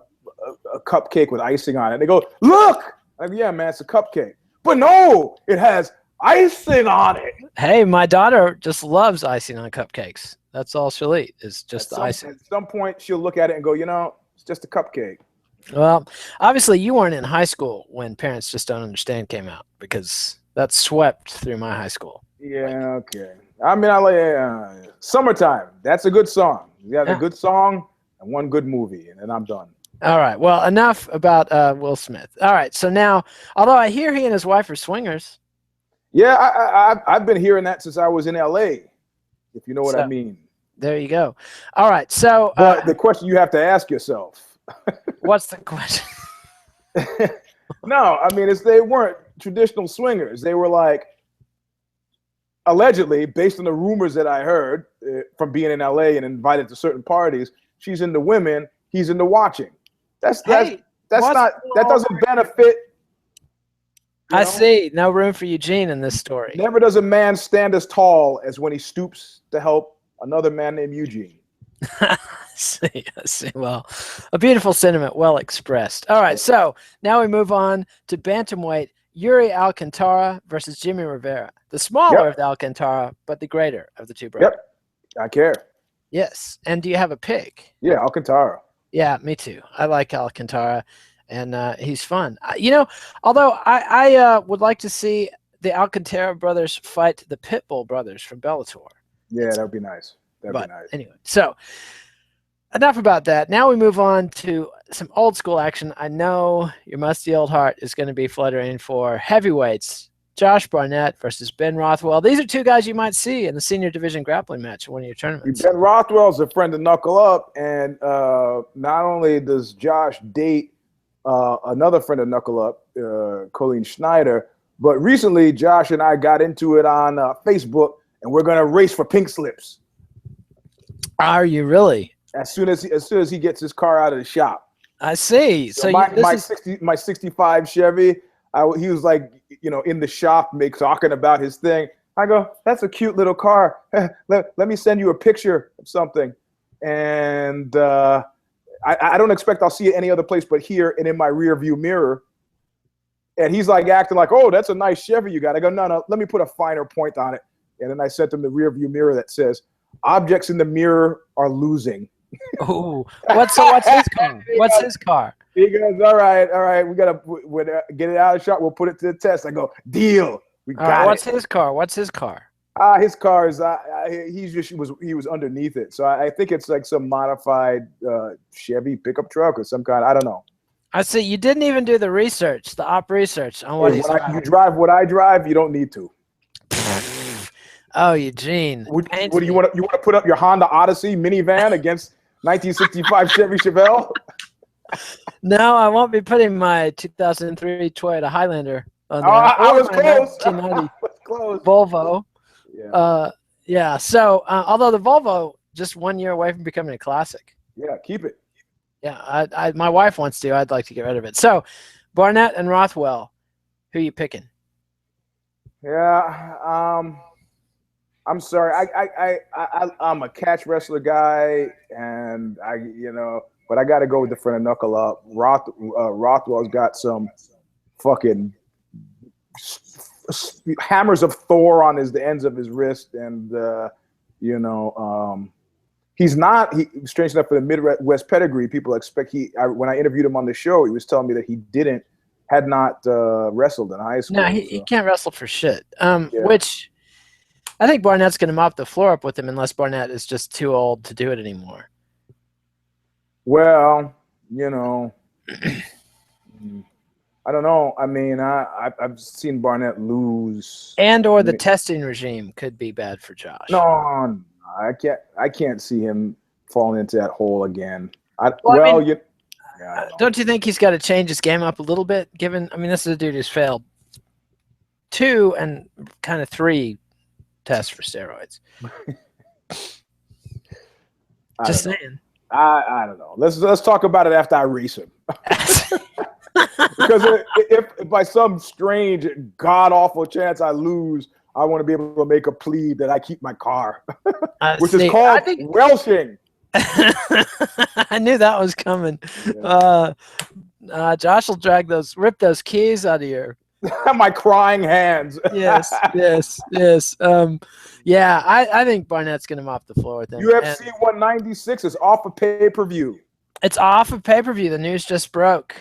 B: cupcake with icing on it. They go, look! Like, yeah, man, it's a cupcake. But no, it has icing on it.
A: Hey, my daughter just loves icing on cupcakes. That's all she'll eat is just the icing.
B: At some point, she'll look at it and go, you know, it's just a cupcake.
A: Well, obviously, you weren't in high school when Parents Just Don't Understand came out, because that swept through my high school.
B: Yeah, okay. I mean, I like Summertime. That's a good song. You have a good song and one good movie, and then I'm done. All
A: right. Well, enough about Will Smith. All right. So now, although I hear he and his wife are swingers.
B: Yeah, I've been hearing that since I was in L.A., if you know what I mean.
A: There you go. All right. So
B: but the question you have to ask yourself.
A: What's the question?
B: No, I mean, they weren't traditional swingers. They were like, allegedly, based on the rumors that I heard from being in LA and invited to certain parties, she's into women, he's into watching. That doesn't benefit.
A: I see. No room for Eugene in this story.
B: Never does a man stand as tall as when he stoops to help another man named Eugene.
A: I see. Well, a beautiful sentiment, well expressed. All right, so now we move on to bantamweight Yuri Alcantara versus Jimmy Rivera. The smaller of the Alcantara, but the greater of the two brothers.
B: Yep, I care.
A: Yes, and do you have a pick?
B: Yeah, Alcantara.
A: Yeah, me too. I like Alcantara, and he's fun. You know, although I would like to see the Alcantara brothers fight the Pitbull brothers from Bellator.
B: Yeah, that would be nice. That'd be nice.
A: Anyway, so enough about that. Now we move on to some old school action. I know your musty old heart is going to be fluttering for heavyweights. Josh Barnett versus Ben Rothwell. These are two guys you might see in the senior division grappling match in one of your tournaments.
B: Ben Rothwell's a friend of Knuckle Up, and not only does Josh date another friend of Knuckle Up, Colleen Schneider, but recently Josh and I got into it on Facebook, and we're going to race for pink slips.
A: Are you really?
B: As soon as he gets his car out of the shop.
A: I see. So
B: my 65 Chevy, he was like, in the shop, talking about his thing. I go, that's a cute little car. Let me send you a picture of something. And I don't expect I'll see it any other place but here and in my rear view mirror. And he's like acting like, oh, that's a nice Chevy you got. I go, no, let me put a finer point on it. And then I sent him the rear view mirror that says, objects in the mirror are losing.
A: Ooh, what's his car? What's his car?
B: He goes, all right, we gotta get it out of the shot. We'll put it to the test. I go, deal. We
A: All right,
B: got
A: what's
B: it.
A: his car? What's his car?
B: His car is he was underneath it, so I think it's like some modified Chevy pickup truck or some kind. I don't know.
A: I see. You didn't even do the research, the op research on what
B: Hey,
A: he's
B: you drive what I drive, you don't need to.
A: Oh, Eugene.
B: What do you want? You want to put up your Honda Odyssey minivan against 1965 Chevy Chevelle?
A: No, I won't be putting my 2003 Toyota Highlander on there.
B: I was close.
A: 1990
B: I was close.
A: Volvo.
B: Yeah.
A: Yeah. So, although the Volvo just 1 year away from becoming a classic.
B: Yeah, keep it.
A: Yeah, my wife wants to. I'd like to get rid of it. So, Barnett and Rothwell, who you picking?
B: Yeah. I'm sorry. I'm a catch wrestler guy, and but I got to go with the front of knuckle up. Rothwell's got some fucking hammers of Thor on the ends of his wrist, and he's not. Strange enough for the Midwest pedigree, people expect when I interviewed him on the show, he was telling me that he had not wrestled in high school.
A: No, he can't wrestle for shit. Which I think Barnett's going to mop the floor up with him unless Barnett is just too old to do it anymore.
B: Well, I don't know. I mean, I've seen Barnett lose,
A: or the testing regime could be bad for Josh.
B: No, I can't see him falling into that hole again.
A: Don't you think he's got to change his game up a little bit? This is a dude who's failed 2 and kind of 3 tests for steroids. Just saying.
B: I don't know. Let's talk about it after I race him. Because if by some strange god awful chance I lose, I want to be able to make a plea that I keep my car, which is called welshing.
A: I knew that was coming. Yeah. Josh will rip those keys out of your
B: my crying hands.
A: yes. Yeah, I think Barnett's gonna mop the floor with him.
B: UFC 196 is off of pay-per-view.
A: It's off of pay-per-view. The news just broke.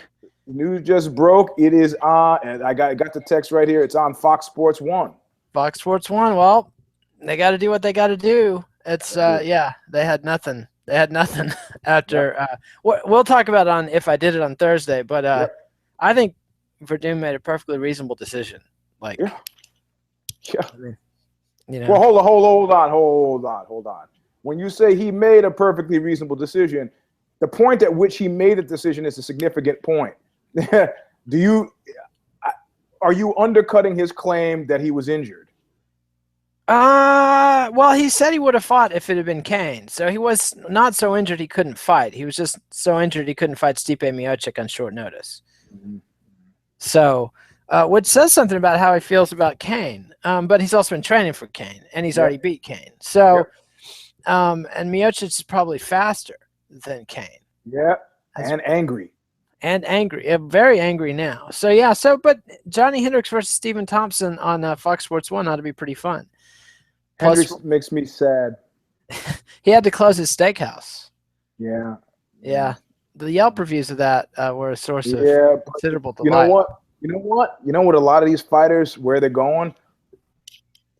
B: The news just broke. It is on, and I got the text right here. It's on Fox Sports 1.
A: Fox Sports 1. Well, they got to do what they got to do. It's they had nothing. They had nothing after. We'll talk about it on If I Did It on Thursday, but I think Verdum made a perfectly reasonable decision. Like,
B: Well, hold on. When you say he made a perfectly reasonable decision, the point at which he made the decision is a significant point. Are you undercutting his claim that he was injured?
A: Well, he said he would have fought if it had been Kane. So he was not so injured he couldn't fight. He was just so injured he couldn't fight Stipe Miocic on short notice. Mm-hmm. So, which says something about how he feels about Kane. But he's also been training for Kane, and he's already beat Kane. So, and Miocic is probably faster than Kane.
B: Yeah, and angry.
A: Very angry now. So, but Johnny Hendricks versus Stephen Thompson on Fox Sports 1 ought to be pretty fun.
B: Hendricks makes me sad.
A: He had to close his steakhouse.
B: Yeah.
A: Yeah. The Yelp reviews of that were a source of considerable delight.
B: You know what a lot of these fighters, where they're going?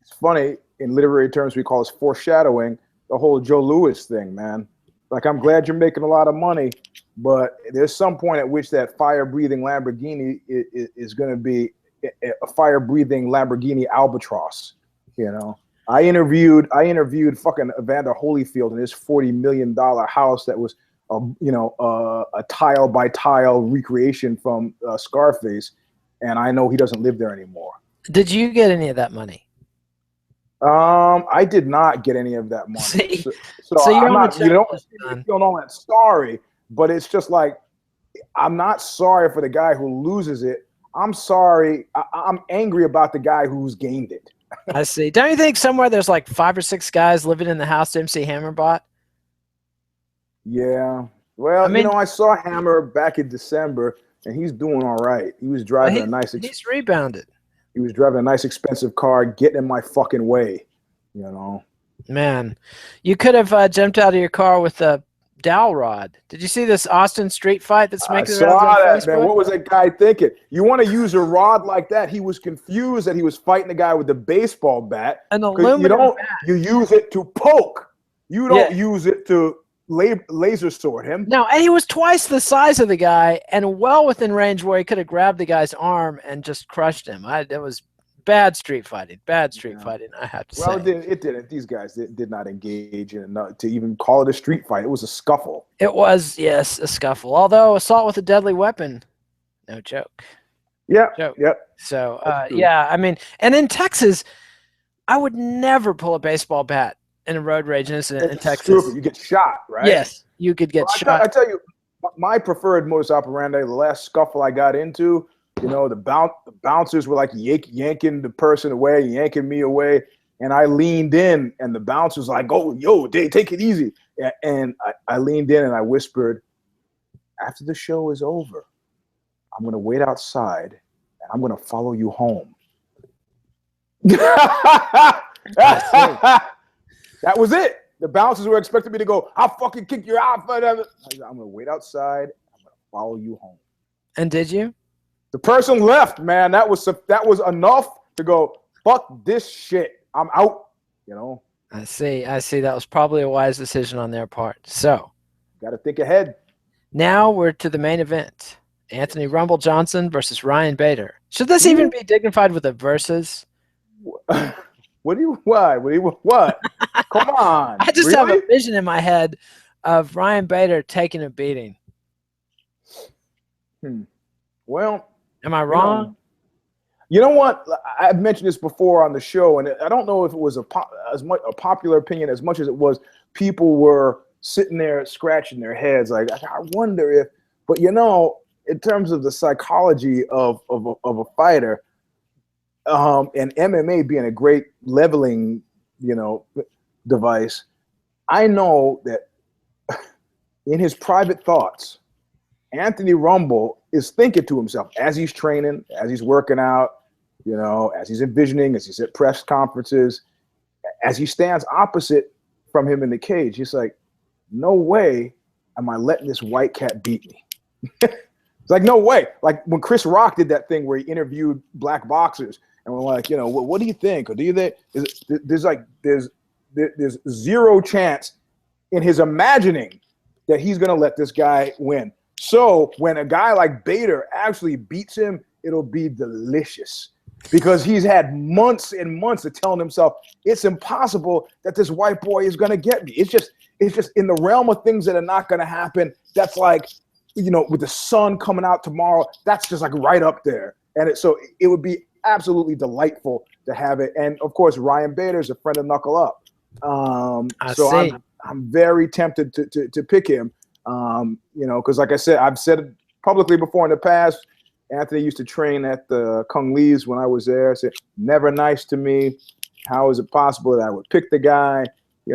B: It's funny, in literary terms, we call it foreshadowing, the whole Joe Louis thing, man. Like, I'm glad you're making a lot of money, but there's some point at which that fire-breathing Lamborghini is going to be a fire-breathing Lamborghini Albatross. I interviewed fucking Evander Holyfield in his $40 million house that was a tile by tile recreation from Scarface, and I know he doesn't live there anymore.
A: Did you get any of that money?
B: I did not get any of that money.
A: See?
B: So I'm not, you don't know that sorry, but it's just like, I'm not sorry for the guy who loses it. I'm sorry. I'm angry about the guy who's gained it.
A: I see. Don't you think somewhere there's like 5 or 6 guys living in the house MC Hammer bought?
B: Yeah. Well, I saw Hammer back in December, and he's doing all right. He was driving
A: he's rebounded.
B: He was driving a nice, expensive car, getting in my fucking way,
A: Man, you could have jumped out of your car with dowel rod. Did you see this Austin street fight that's
B: I
A: making the
B: saw
A: rounds on
B: that,
A: Facebook?
B: man. What was that guy thinking? You want to use a rod like that? He was confused that he was fighting a guy with a baseball bat.
A: An
B: 'Cause
A: aluminum bat.
B: you use it to poke. You don't
A: Yeah.
B: use it to laser sword him.
A: No, and he was twice the size of the guy and well within range where he could have grabbed the guy's arm and just crushed him. It was bad street fighting. Bad street fighting, I have to
B: Well,
A: say.
B: it didn't. These guys did not engage in enough to even call it a street fight. It was a scuffle.
A: It was, yes, a scuffle. Although assault with a deadly weapon, no joke.
B: Yep.
A: Joke.
B: Yep.
A: So,
B: That's true.
A: yeah, I mean, and in Texas, I would never pull a baseball bat in a road rage incident in
B: It's
A: Texas.
B: stupid. You get shot, right?
A: Yes, you could get shot.
B: I tell you, my preferred modus operandi, the last scuffle I got into, the bouncers were like yanking the person away, yanking me away, and I leaned in, and the bouncer's like, "Oh, yo, take it easy." And I leaned in and I whispered, "After the show is over, I'm gonna wait outside and I'm gonna follow you home." That was it. The bouncers were expecting me to go, "I'll fucking kick your ass." I'm gonna wait outside. I'm gonna follow you home.
A: And did you?
B: The person left, man. That was enough to go, fuck this shit. I'm out.
A: I see. That was probably a wise decision on their part. So
B: Got to think ahead.
A: now we're to the main event. Anthony Rumble Johnson versus Ryan Bader. Should this even be dignified with a versus?
B: Why? What? Come on.
A: I just have a vision in my head of Ryan Bader taking a beating.
B: Well,
A: am I wrong?
B: You know what? I've mentioned this before on the show, and I don't know if it was a popular opinion as much as it was people were sitting there scratching their heads like, I wonder if, but in terms of the psychology of a fighter, and MMA being a great leveling, device, I know that in his private thoughts, Anthony Rumble is thinking to himself as he's training, as he's working out, as he's envisioning, as he's at press conferences, as he stands opposite from him in the cage, he's like, no way am I letting this white cat beat me. It's like, no way. Like when Chris Rock did that thing where he interviewed black boxers and we're like, what do you think? Or do you think there's zero chance in his imagining that he's going to let this guy win. So when a guy like Bader actually beats him, it'll be delicious because he's had months and months of telling himself it's impossible that this white boy is going to get me. It's just in the realm of things that are not going to happen. That's like, with the sun coming out tomorrow, that's just like right up there. And so it would be absolutely delightful to have it. And of course, Ryan Bader is a friend of Knuckle Up. I'm very tempted to pick him. Because like I said, I've said it publicly before in the past. Anthony used to train at the Kung Lee's when I was there. I said, never nice to me. How is it possible that I would pick the guy? I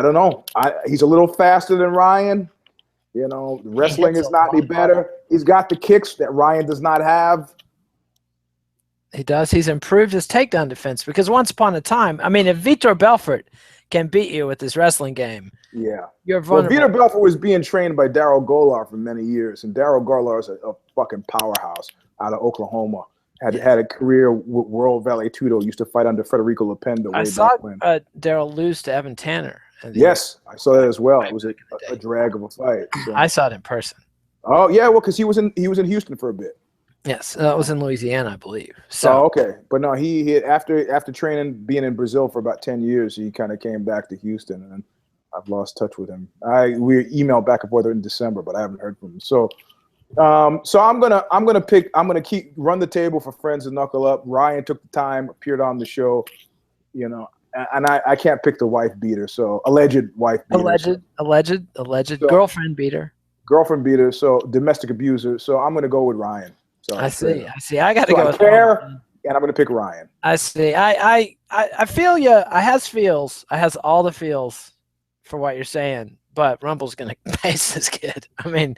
B: don't know. He's a little faster than Ryan. Wrestling is not any better. He's got the kicks that Ryan does not have.
A: He does. He's improved his takedown defense because once upon a time, I mean, if Vitor Belfort can beat you with his wrestling game, you're vulnerable.
B: Well, Vitor Belfort was being trained by Daryl Golar for many years, and Daryl Golar is a fucking powerhouse out of Oklahoma. Had a career with World Valley Tudo. Used to fight under Federico Lapenda.
A: I saw Daryl lose to Evan Tanner.
B: Yes, I saw that as well. It was a drag of a fight. So.
A: I saw it in person.
B: Oh yeah, well, because he was in Houston for a bit.
A: Yes, that was in Louisiana, I believe. So
B: okay, but no, he after training, being in Brazil for about 10 years, he kind of came back to Houston, and I've lost touch with him. We emailed back and forth in December, but I haven't heard from him. So I'm gonna run the table for friends and Knuckle Up. Ryan took the time, appeared on the show, and I can't pick the wife beater, so alleged wife beater.
A: Alleged girlfriend beater.
B: Girlfriend beater, so domestic abuser. So I'm gonna go with Ryan. So
A: I see. I got to go with
B: Ryan. And I'm gonna pick Ryan.
A: I see. I feel you. I has all the feels for what you're saying, but Rumble's gonna pace this kid. I mean,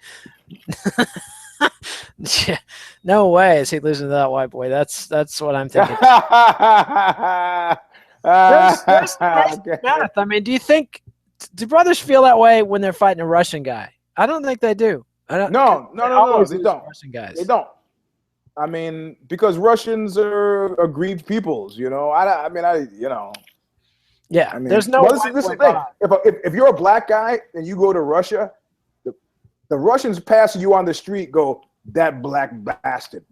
A: no way is he losing to that white boy. That's what I'm thinking. There's
B: Okay.
A: math. I mean, do brothers feel that way when they're fighting a Russian guy? I don't think they do. I don't.
B: No,
A: They
B: no, no, no,
A: always
B: they
A: lose to
B: don't.
A: Russian guys.
B: They don't. I mean, because Russians are aggrieved peoples, you know.
A: Yeah,
B: I mean,
A: there's no.
B: well, this is the thing. If you're a black guy and you go to Russia, the Russians passing you on the street go, that black bastard.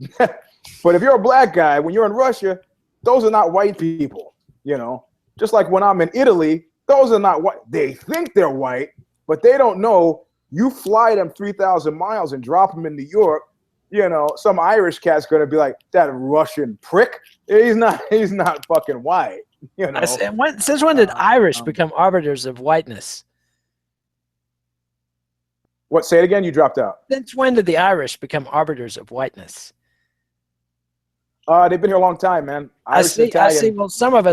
B: But if you're a black guy, when you're in Russia, those are not white people, you know. Just like when I'm in Italy, those are not white. They think they're white, but they don't know. You fly them 3,000 miles and drop them in New York, you know, some Irish cat's going to be like, that Russian prick. He's not fucking white, you know.
A: Since when did Irish become arbiters of whiteness?
B: What? Say it again. You dropped out.
A: Since when did the Irish become arbiters of whiteness?
B: They've been here a long time, man. Irish and Italian.
A: I see. Well, some of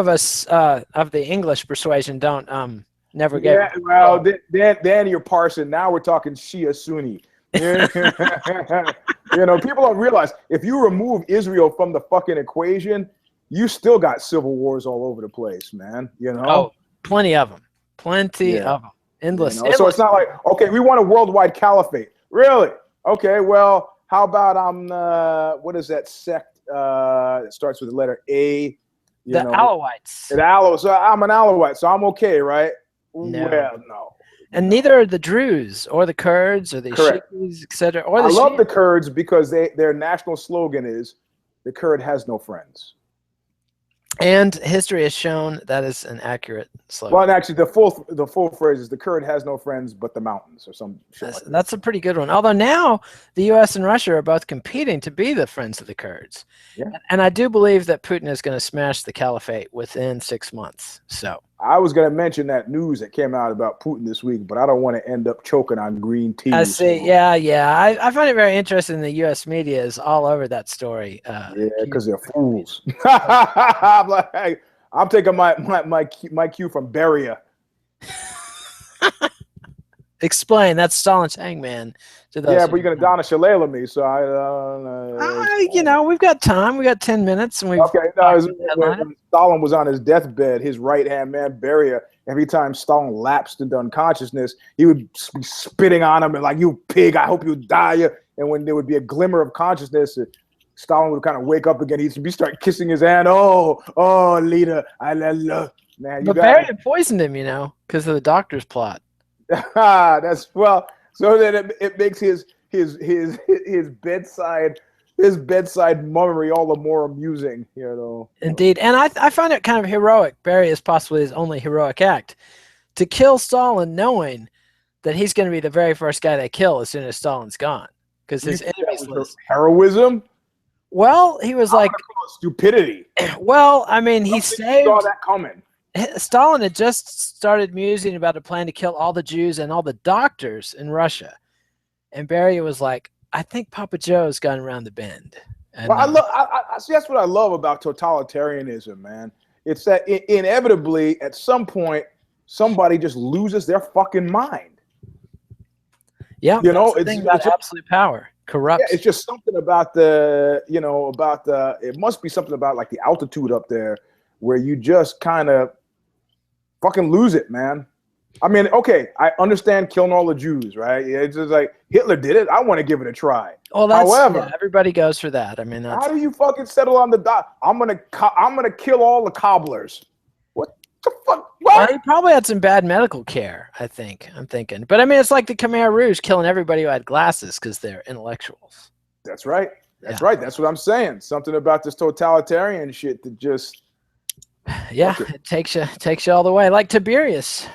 A: us of the English persuasion don't never get.
B: Yeah, well, then you're parsing. Now we're talking Shia Sunni. You know, people don't realize if you remove Israel from the fucking equation, you still got civil wars all over the place, man. You know?
A: Oh, plenty of them. Plenty of them. Endless.
B: You know? So it's not like, okay, we want a worldwide caliphate. Really? Okay, well, how about what is that sect that starts with the letter A?
A: The Alawites.
B: So I'm an Alawite, so I'm okay, right?
A: No.
B: Well, no.
A: And neither are the Druze or the Kurds or the Shikis, etc.
B: I love the Kurds because their national slogan is, the Kurd has no friends.
A: And history has shown that is an accurate slogan.
B: Well, and actually, the full phrase is, the Kurd has no friends but the mountains, or some shit like that.
A: That's a pretty good one. Although now the U.S. and Russia are both competing to be the friends of the Kurds.
B: Yeah.
A: And I do believe that Putin is going to smash the caliphate within 6 months. So
B: I was going to mention that news that came out about Putin this week, but I don't want to end up choking on green tea.
A: I see. Yeah. I find it very interesting. The U.S. media is all over that story.
B: Yeah, because they're fools. I'm like, hey, I'm taking my cue from Beria.
A: Explain. That's Stalin's hangman. To those
B: but you're going to Donna Shalala me, so I don't know.
A: You know, we've got time. We got 10 minutes. And
B: when Stalin was on his deathbed, his right-hand man, Beria, every time Stalin lapsed into unconsciousness, he would be spitting on him and like, you pig, I hope you die. And when there would be a glimmer of consciousness, Stalin would kind of wake up again. He'd start kissing his hand. Oh, leader, I love, man.
A: But Beria poisoned him, you know, because of the doctor's plot.
B: So that it makes his bedside mummery all the more amusing, you know.
A: Indeed, and I find it kind of heroic. Beria is possibly his only heroic act, to kill Stalin knowing that he's going to be the very first guy they kill as soon as Stalin's gone, because his enemies list.
B: Heroism.
A: Well, he was like
B: stupidity.
A: Well, I mean, he saved.
B: Saw that coming.
A: Stalin had just started musing about a plan to kill all the Jews and all the doctors in Russia. And Beria was like, I think Papa Joe's gone around the bend. And,
B: well, I see, that's what I love about totalitarianism, man. It's that inevitably, at some point, somebody just loses their fucking mind.
A: Yeah,
B: you know,
A: it's absolute power. Corrupt.
B: Yeah, it's just something about it must be something about like the altitude up there where you just kind of fucking lose it, man. I mean, okay, I understand killing all the Jews, right? It's just like Hitler did it. I want to give it a try.
A: Well, however, everybody goes for that. I mean,
B: how do you fucking settle on the dot? I'm gonna kill all the cobblers. What the fuck? What?
A: Well, he probably had some bad medical care. I'm thinking, but I mean, it's like the Khmer Rouge killing everybody who had glasses because they're intellectuals.
B: That's right. That's right. That's what I'm saying. Something about this totalitarian shit that just.
A: Yeah, it takes you all the way. Like Tiberius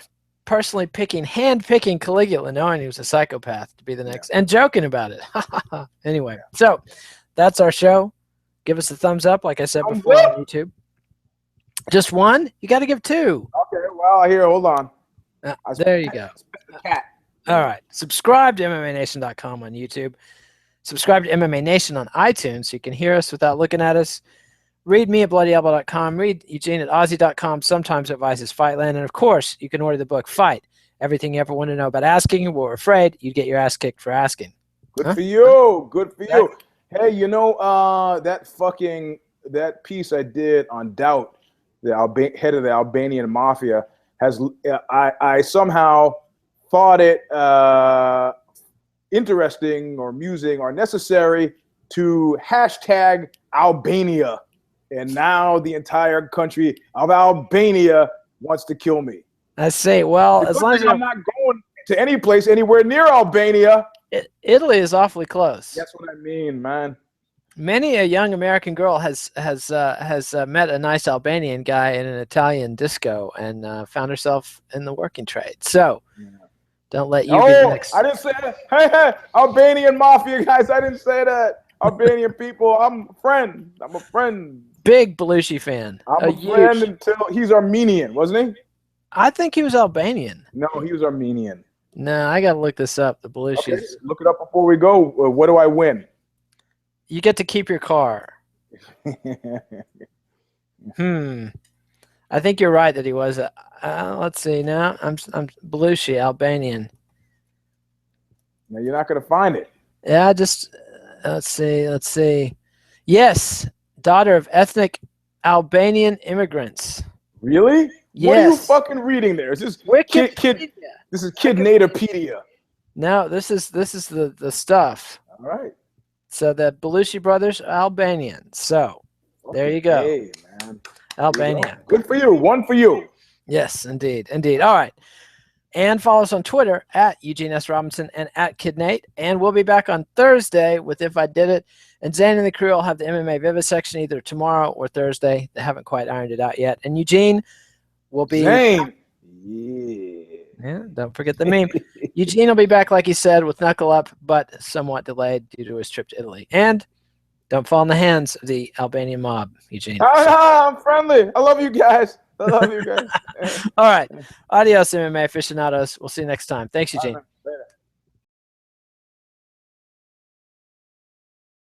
A: personally hand picking Caligula, knowing he was a psychopath to be the next, and joking about it. Anyway, so that's our show. Give us a thumbs up, like I said before on YouTube. Just one? You got to give two.
B: Okay, well, here, hold on.
A: There you go. All right. Subscribe to MMANation.com on YouTube. Subscribe to MMA Nation on iTunes so you can hear us without looking at us. Read me at bloodyelbow.com. Read Eugene at Aussie.com. Sometimes at Vice's Fightland. And, of course, you can order the book, Fight. Everything you ever want to know about asking. You were afraid you'd get your ass kicked for asking.
B: Good for you. Good for you. Hey, you know, that piece I did on doubt, the head of the Albanian mafia, has I somehow thought it interesting or amusing or necessary to hashtag Albania, and now the entire country of Albania wants to kill me.
A: I say, well,
B: The
A: as
B: good
A: long as
B: thing I'm not going to any place anywhere near Albania.
A: Italy is awfully close.
B: That's what I mean, man.
A: Many a young American girl has met a nice Albanian guy in an Italian disco and found herself in the working trade. So don't let you be next.
B: I didn't say that. Hey, Albanian mafia guys, I didn't say that. Albanian people, I'm a friend. I'm a friend.
A: Big Belushi fan.
B: I'm a friend until he's Armenian, wasn't he?
A: I think he was Albanian.
B: No, he was Armenian.
A: No, I got to look this up. The Belushis.
B: Okay, look it up before we go. What do I win?
A: You get to keep your car. I think you're right that he was. Let's see now. I'm Belushi, Albanian.
B: No, you're not going to find it.
A: Yeah, just let's see. Yes, daughter of ethnic Albanian immigrants.
B: Really?
A: Yes.
B: What are you fucking reading there? Is this kid? This is Kidnatopedia.
A: No, this is the stuff.
B: All right.
A: So the Belushi brothers are Albanian. So there you go.
B: Hey, man.
A: Albania.
B: Good for you. One for you.
A: Yes, indeed. All right. And follow us on Twitter at Eugene S. Robinson and at KidNate. And we'll be back on Thursday with If I Did It. And Zane and the crew will have the MMA Vivisection either tomorrow or Thursday. They haven't quite ironed it out yet. And Eugene will be.
B: Zane.
A: Yeah, don't forget the meme. Eugene will be back, like he said, with Knuckle Up, but somewhat delayed due to his trip to Italy. And don't fall in the hands of the Albanian mob, Eugene.
B: I'm friendly. I love you guys. I love you guys.
A: All right. Adios, MMA aficionados. We'll see you next time. Thanks, Eugene.